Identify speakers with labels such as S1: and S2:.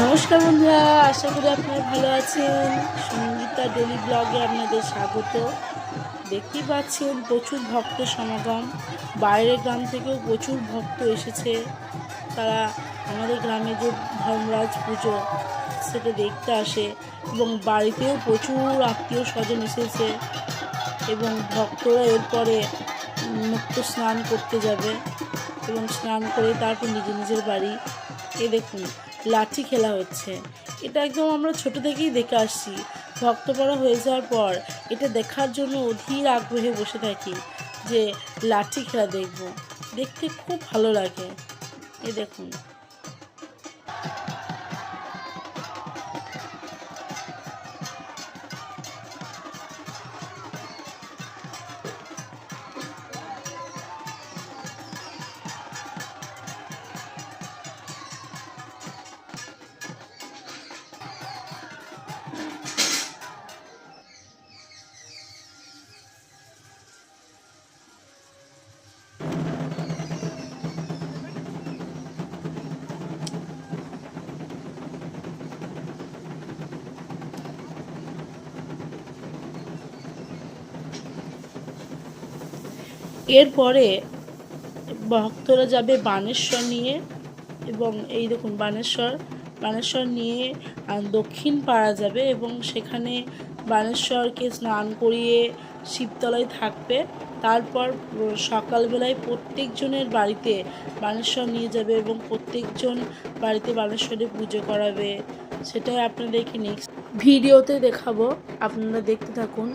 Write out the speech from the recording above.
S1: নমস্কার বন্ধুরা, আশা করি আপনারা ভালো আছেন। সঙ্গীতা ডেলি ব্লগে আপনাদের স্বাগত। দেখতেই পাচ্ছেন প্রচুর ভক্ত সমাগম, বাইরের গ্রাম থেকেও প্রচুর ভক্ত এসেছে। তারা আমাদের গ্রামে যে ধর্মরাজ পুজো সেটা দেখতে আসে এবং বাড়িতেও প্রচুর আত্মীয় স্বজন এসেছে এবং ভক্তরা এরপরে মুক্ত স্নান করতে যাবে এবং স্নান করে তারপর নিজের বাড়ি। এই দেখুন, লাঠি খেলা হচ্ছে। এটা একদম আমরা ছোট থেকেই দেখে আসছি। ভক্তপাড়া হয়ে যাওয়ার পর এটা দেখার জন্য অধীর আগ্রহে বসে থাকি যে লাঠি খেলা দেখব। দেখতে খুব ভালো লাগে। এই দেখুন, এরপরে ভক্তরা যাবে বানেশ্বর নিয়ে এবং এই দেখুন বানেশ্বর নিয়ে দক্ষিণ পাড়া যাবে এবং সেখানে বানেশ্বরকে স্নান করিয়ে শিবতলায় থাকবে। তারপর সকালবেলায় প্রত্যেকজনের বাড়িতে বানেশ্বর নিয়ে যাবে এবং প্রত্যেকজন বাড়িতে বানেশ্বরে পুজো করাবে। সেটাই আপনাদেরকে নেক্সট ভিডিওতে দেখাবো, আপনারা দেখতে থাকুন।